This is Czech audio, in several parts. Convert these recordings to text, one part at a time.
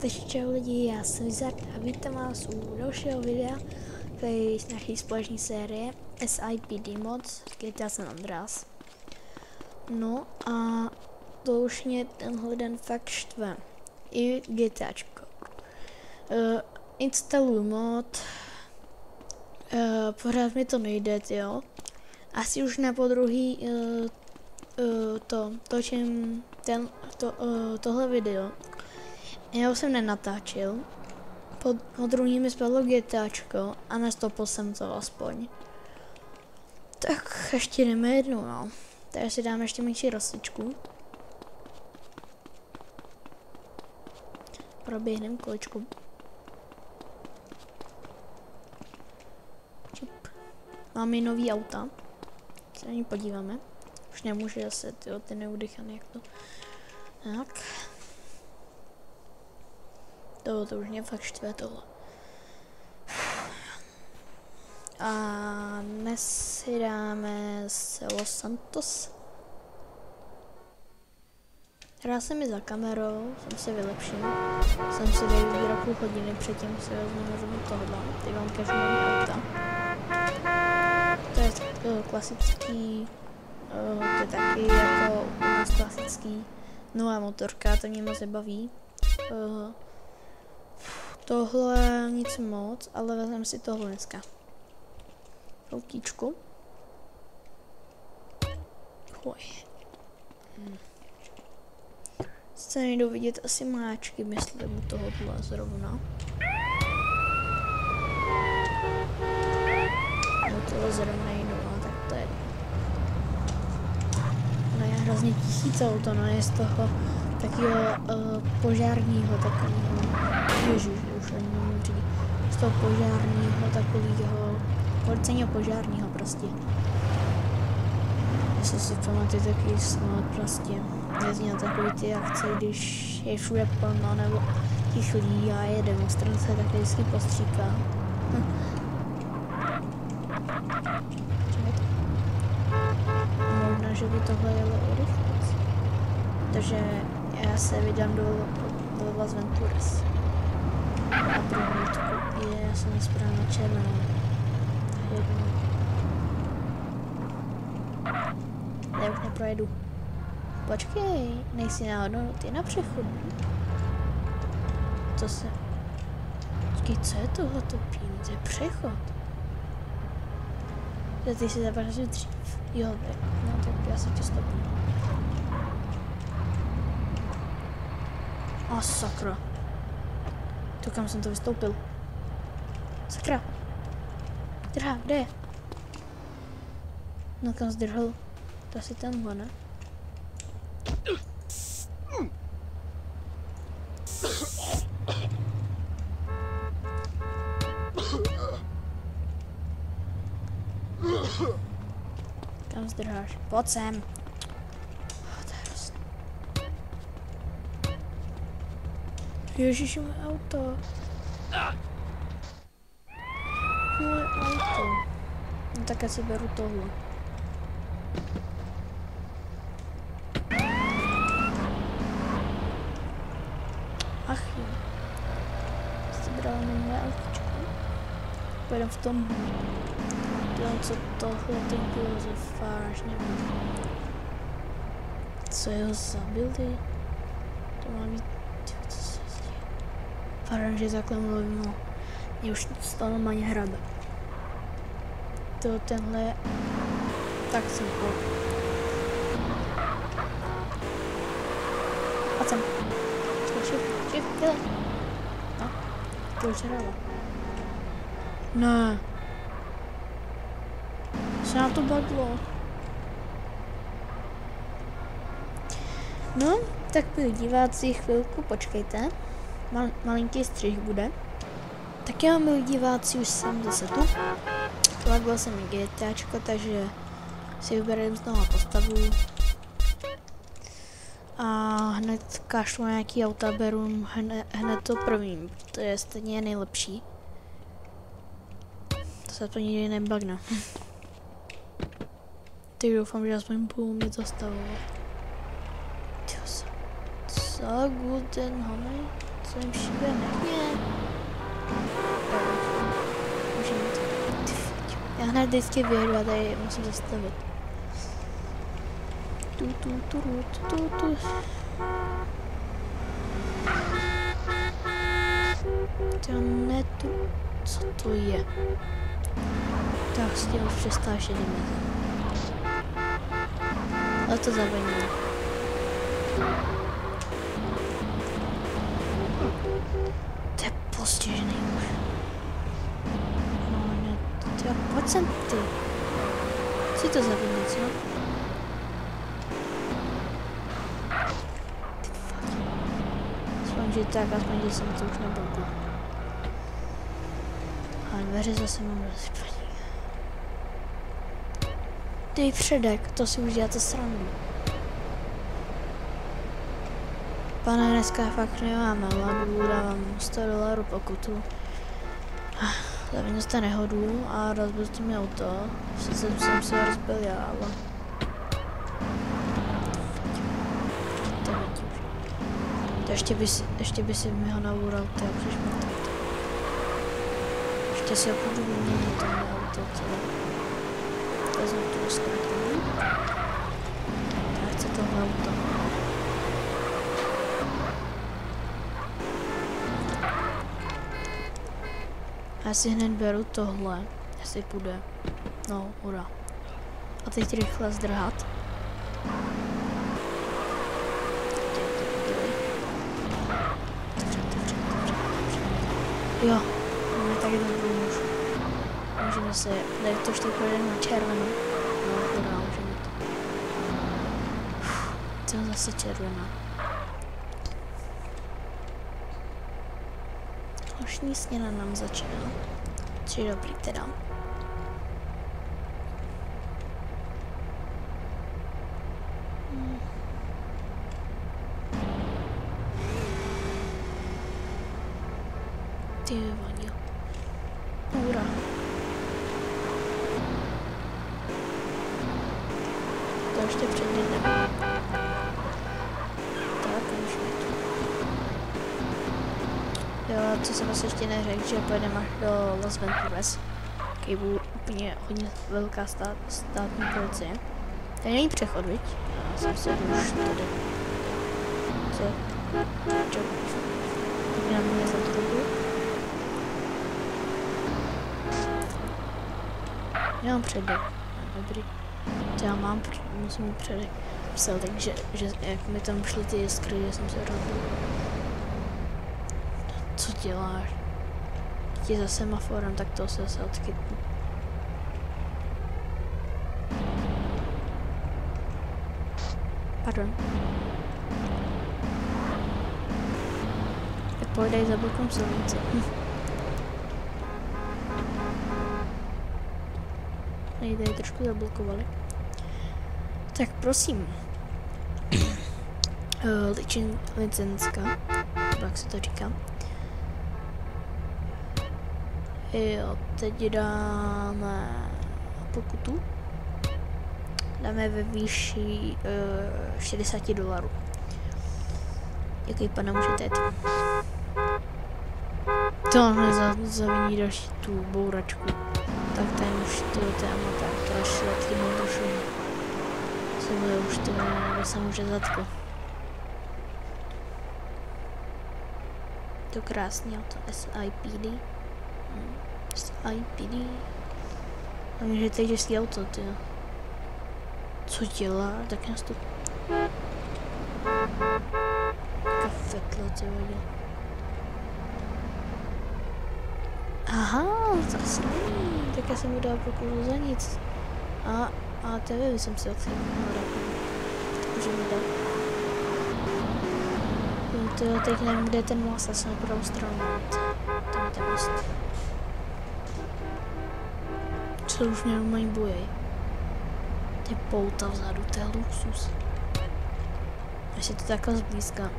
Takže čau lidi, já jsem Wizard a vítám vás u dalšího videa z naší společné série SIPD Mods GTA San Andreas. No a to už mě tenhle den fakt štve. I GTAčko. Instaluju mod, pořád mi to nejde, jo. Asi už na podruhý točím tohle video. Já už jsem nenatáčel. Po druhý mi spadlo GTAčko a nestopil jsem to aspoň. Tak ještě jdeme jednou, no. Takže si dáme ještě menší rosličku. Proběhneme kolečku. Čup. Máme nový auta. Se na ní podíváme. Už nemůžu zase ty neudychané, jak to. Tak. To už mě fakt štve tohle. A dnes si dáme z Los Santos. Hrál jsem mi za kamerou, jsem se vylepšil. Jsem si vybíral půl hodiny předtím, si vezmu tohle. Teď vám ukážu nový auta. To je klasický, to je taky jako u nás klasický. Nová motorka, to mě moc baví. Tohle nic moc, ale vezmeme si tohle dneska. Autíčku. Sice nejdou vidět asi máčky, myslím u tohohle zrovna. No tohle zrovna nejdou, ale tak to je. No je hrozně tisíc auto, no je z toho takového požárního takového. Ježiš, už ani nemůžu říct. Z toho požárního takového, policejního požárního prostě. Jestli si pamatuju takový snad prostě. Jezdí na takový ty akce, když je všude plno nebo chychlí a je demonstrace, tak vždycky postříká. Možná, že by tohle jelo urychlit. Takže já se vydám do Las Venturas. A prohlídku je, já jsem nesprávně červenou. Já už neprojedu. Počkej, nejsi náhodou ty na přechodu. To se... Počkej, co je tohleto pín? To je přechod. Ty si zabrali dřív. Jo, no tak já se tě stopnu. A sakra. To kam jsem to vystoupil? Sakra. Drhá, kde je? No kam zdrhl? To asi tenhle, ne? Kam zdrháš? Pojď sem. To je hrozný. Ježiši, moje auto. Moje auto. No tak já si beru tohle. Ach jo. Jste brala na moje autičko. Pojedem v tom. Dělám, co tohle teď bylo za fáž, nevím. Co jeho zabili? To má být... Co se děje? Pardon, že takhle mluvím, no. Mě už to normálně hrabe. To tenhle... Tak jsem pojď. Pojď sem. Šif, dělej. No, to už hrála. Ne. Se nám to baglo. No, tak milí diváci, chvilku počkejte. Malinký střih bude. Tak já, milí diváci, už jsem zase tu. Laglo se mi GTAčko, takže si vybereme znovu postavu. A hned kašlu na nějaký auta, beru hned to prvním. To je stejně nejlepší. To se to nikdy nebagne. Teď doufám, že aspoň budu umět zastavovat. Co? Guten Hammer? Jsem šílený. Ne. Můžeme to. Já hned vždycky vyjedu a tady musím zastavit. Tu. Netu. Co to je? Tak s tím už přestáš jedeme. Ale to zavinilo. To je postižený už. No ne, tyjo, pojď sem ty. Co to zavinilo, co? Ty fuck. Aspoň, že tak, aspoň, že jsem to už neblokl. A dveře zase mám rozpaní. Dej předek, to si už děláte srandu. Pane, dneska fakt nemáme ladu, dávám $100 pokutu. Zavinil jste nehodu a rozbil jste mi auto. Sice jsem se rozbil já, ale... To vidí už. To ještě by si mi ho naboural, ty a přiš mi to. Ještě si ho půjdu vyměnit, to mé auto, to vezmu tu zkrátku. Já chci tohle auto. Já si hned beru tohle, jestli půjde. No, hurá. A teď rychle zdrhat. Jo, máme tady dobrou muž. Můžeme se, tady to ještě pojedeme na červenou. No, hurá, můžeme to. To je zase červená. Noční směna nám začíná. Což je dobrý teda. Ty voní. Hurá. To ještě předjedeme. Tak, už je to. Jo, co jsem asi ještě neřekl, že pojedeme až do Las Venturas. Taký byl úplně hodně velká státní policie. Tady není přechod, viď? Já jsem se už tady. Co? Čo? Já mě za to dobu. Já mám předek. Dobrý. To já mám, musím mít předek. Psal, takže jak mi tam šly ty jiskry, že jsem se rozbil. Co děláš? Ti za semaforem, tak to se zase odchytnu. Pardon. Tak pojedej za blokem silnice. Nejde, trošku zablokovali. Tak prosím. Licenska. Jak se to říká. Jo, teď dáme pokutu. Dáme ve výši $60. Jaký pane můžete jít? To nezaviní další tu bouračku. Tak ten už to je amatér, to je šletky motošu. Se bude už to se může zatkl. To krásný auto, SIPD. SIPD. A může teď jezdí auto, ty. Co dělá? Tak nás to... Kafetlo, co hodě. Aha, to asi není. Tak já jsem mu dal pokutu za nic. A TV jsem si odchytnul. Takže mi dal. To teď nevím, kde je ten most, asi na pravou stranu. Tam je ten most. Co už mě mají boje. To je pouta vzadu, to je luxus. Ještě to takhle zblízka.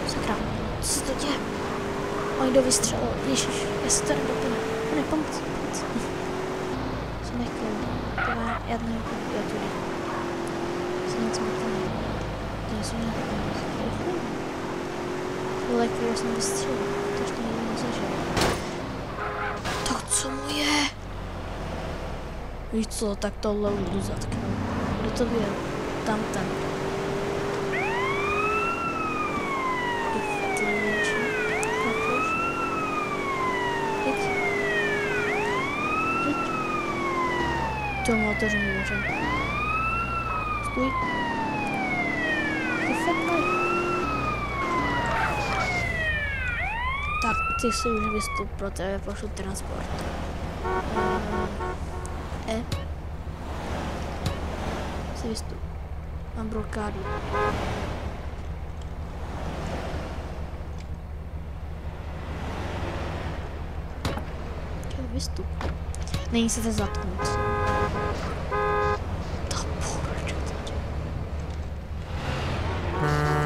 Sakra, co se to děje? Oj, kdo vystřelil? Ježiš, já se to nedopne. Ne, pomoc. Jsem nechtěl. Já nevím, já tudy. nic motaný. To jsou nějaké rychlé. Tohle, které jsem vystřelil. To ještě nikdy nezažil. Tak co mu je? Víš co, tak tohle budu zatknout. Kdo to byl? Tam ten. Tomu otevřu dveře. Stůj. Ty fetlej. Tak, ty si už vystup, pro tebe pošlu transport. Si vystup. Mám blokádu. Vystup. Není se to zatknout.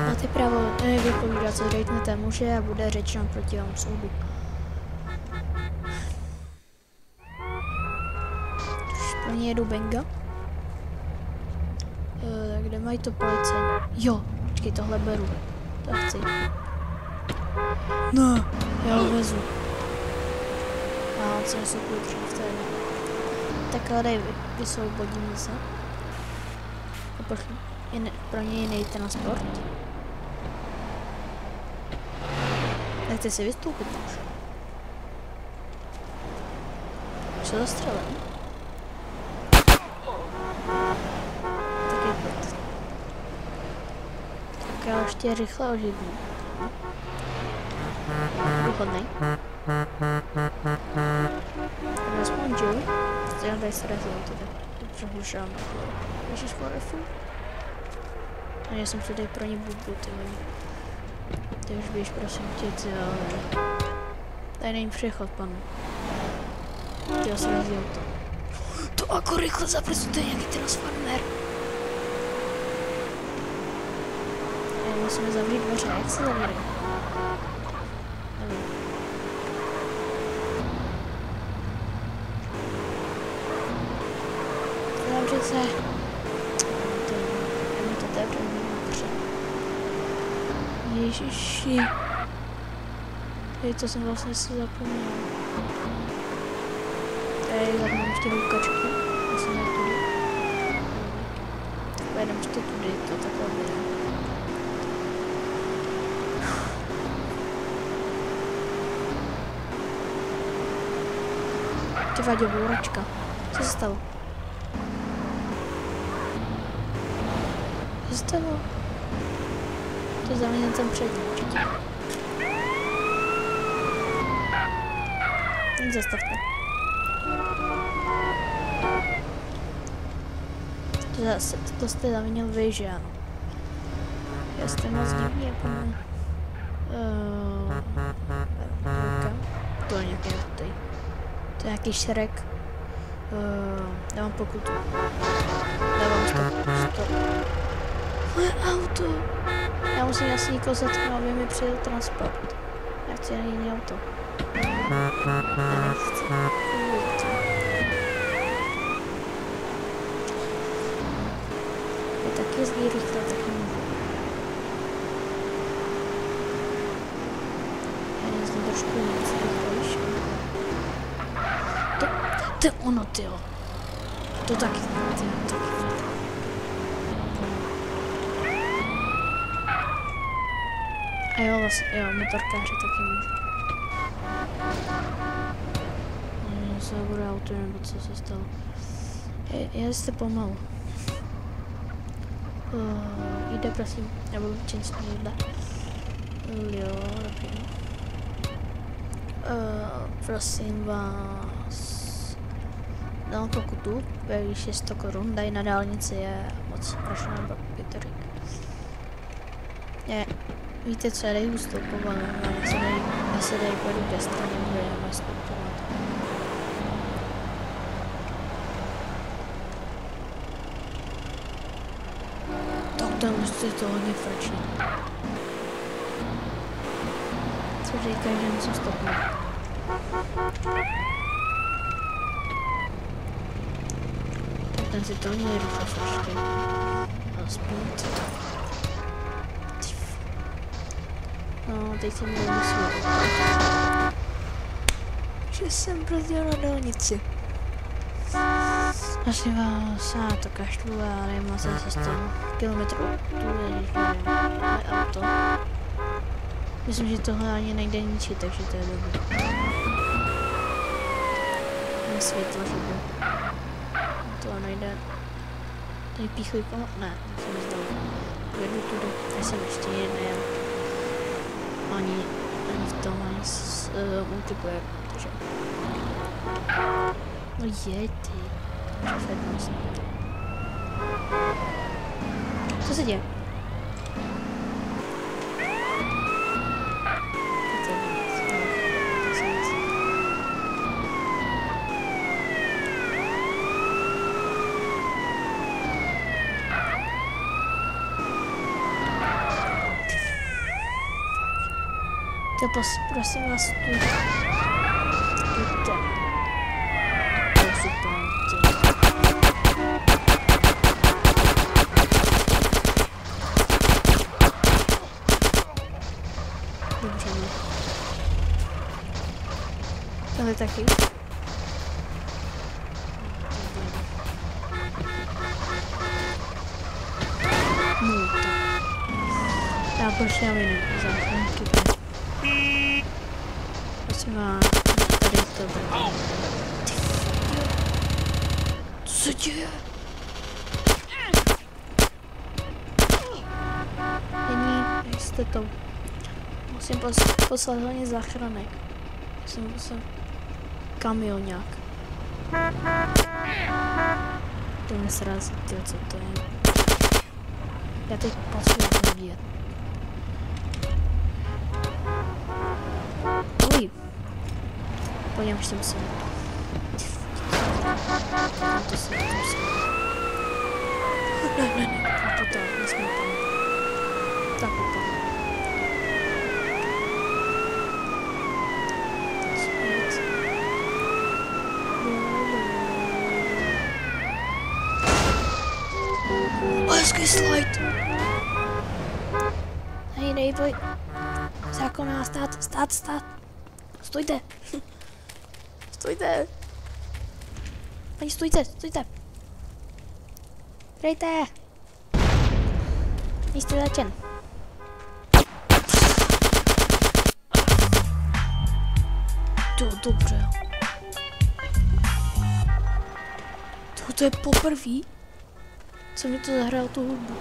Máte právo vypovídat, co řeknete muže a bude řečeno proti vám soudu. Už pro ně jedu Benga. Kde mají to policajt? Jo, počkej, tohle beru. To chci. No, já ho vezu. A on se nesou klíč v té. Tak ale dej, vysvobodím se. A pro něj jiný transport. Nechci si vystoupit už. Už se zastřelím. Tak je pět. Tak já ještě rychle oživím. Východnej. Tak aspoň žiju. Já tady se razil tady. Přehušám. Ježiš porefu. A já jsem tady pro ně bubu, ty vím. Ty už běž, prosím tě, ty ale... Tady není přechod, panu. Ty se razil to. To jako rychle zapresu, to je nějaký transformer. Musíme zavřít dveře, jak se zavírají? Nevím. Zavřít se. Já mi to otevřu, Ježiši. Hej, to jsem vlastně si zapomněl. Tady tak mám ještě houkačky. Asi ne tudy. Tak pojedeme ještě tudy, to takhle bude. Ty vadě, bouračka. Co se stalo? Co se stalo? To je zaměněn ten přední určitě. Zastavte. To jste zaměnil vy, že ano? Já jste moc divný, jako... To je nějaký tady. To je nějaký šrek. Dávám pokutu. Dávám stop. Moje auto. Já musím asi někoho zatknout, aby mi přijel transport. Já chci jen jiný auto. Já nechci. Je taky jezdí rychle, tak nemůžu. Já jezdím trošku víc rychlejší. To je ono, tyjo. To taky, tyjo, taky. A jo, vlastně, jo, motorkáři taky můžu. Se bude auto, nebo co se stalo. Jezdte pomalu. Jde, prosím, nebudu činit jídla. Jo, dobrý. Prosím vás. Dám pokutu, ve výši 100 korun, tady na dálnici je moc strašná Pitorik. Víte co, já dej ustupovat, já se dej půjdu ke straně, kde já mám stupovat. Tak tam je to hodně frčí. Co říkají, že musím stopnout. Tak ten si to hodně rychle frčí. Speed. No, teď jsem měl myslet, že jsem brzdil na dálnici. Asi vás, já to kašlu, ale nevím asi 100 kilometrů. Tu je, moje auto. Myslím, že tohle ani nejde ničit, takže to je dobré. Mám světlo, že by to nejde. Tady píchlý koho? Ne, jsem zdal. Jedu tudy, já jsem ještě nejel. Ani v tom, ani s multiplayer, takže. No je ty. Co se děje? To prosím vás tu. To je super. Dobře, no. Tohle taky. No to. Já pošlám jiný záchranky. Prosím vás, tady to bude. Co se děje? Není, jste to. Musím poslat hlavně záchranek. Musím poslat kamionák. To mě srazí, tyjo, co to je. Já teď potřebuji zabíjet. Uj. Po něm už jsem se. To se ne. To nesmím tam. Tak úplně. Hezký slide. Hej, nejboj. Zákon má stát. Stojte. Stojte. Pani, stojte. Dejte. Jste začen. To dobře. To je poprvé, co mi to zahrál tu hudbu.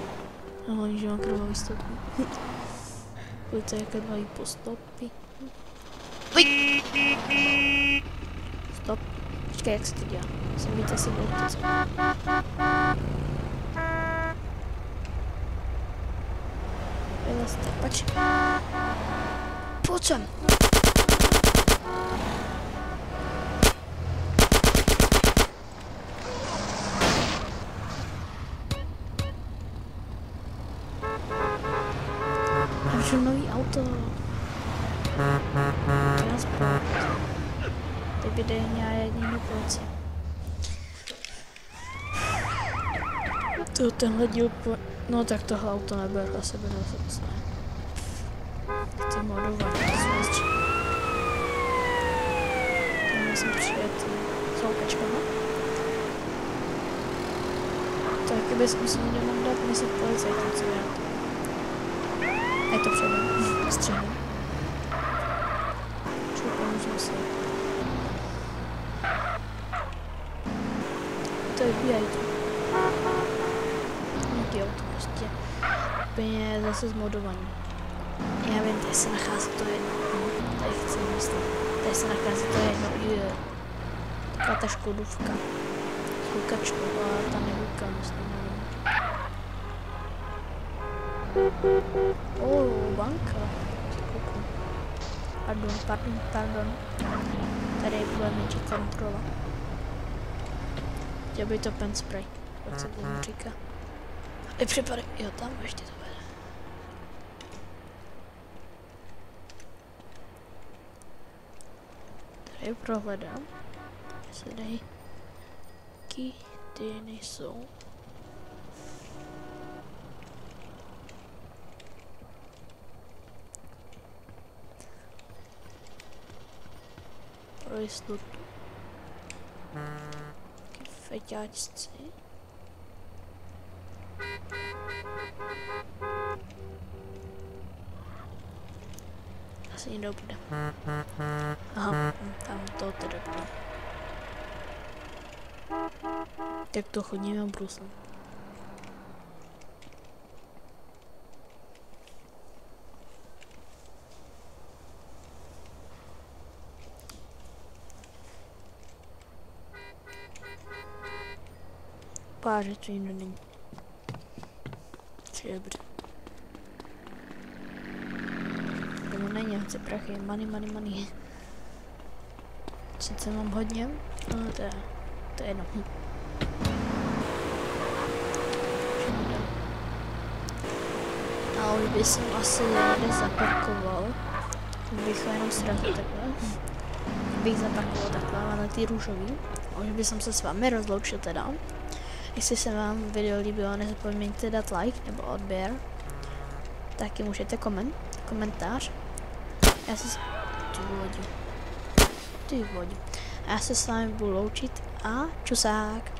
No hlavně, že mám krvavý stopy. Pojďte, jaké dvají po stopy. Stop. Počkej, jak se to dělá. Musím být asi voltice. Vylezte, pač. Pojď sem. Já nový auto. Transport. Teď by dejně jedinú policie. Tenhle díl no tak tohle auto neber, asi by se dostane. Chci modovat, tam jsem přijet s houkačkama. Tak kdyby jsem si nemohl dát myslet policajtům, co já to. A to předem, střihnu. Čili pomůžu si. To je FBI to. Nějaký auto prostě. Úplně zase zmodovaný. Já vím, tady se nachází to jedno. Tady chci myslet. Tady se nachází to jedno. Taková ta škodůvka. S houkačkou, ale ta nehuka, myslím. Banka. Pardon. Tady bude menší kontrola. Chtěl by to pen spray, jak se tomu říká. I připadej, jo, tam ještě to bude. Tady prohledám, jestli tady ty nejsou. pro jistotu. Feťáčci. Asi někdo bude. Aha, tam to teda bude. Tak to chodíme v Bruselu. Páře, to jiný není. Dobře. Tomu není, chci prachy, money. Sice mám hodně, ale to je jedno. A už bych jsem asi někde zaparkoval. Bych ho jenom srazil takhle. Bych zaparkoval takhle na ty růžový. A už bych se s vámi rozloučil teda. Jestli se vám video líbilo, nezapomeňte dát like nebo odběr. Taky můžete komentář. Já se ty vodí. A já se s vámi budu loučit a čusák.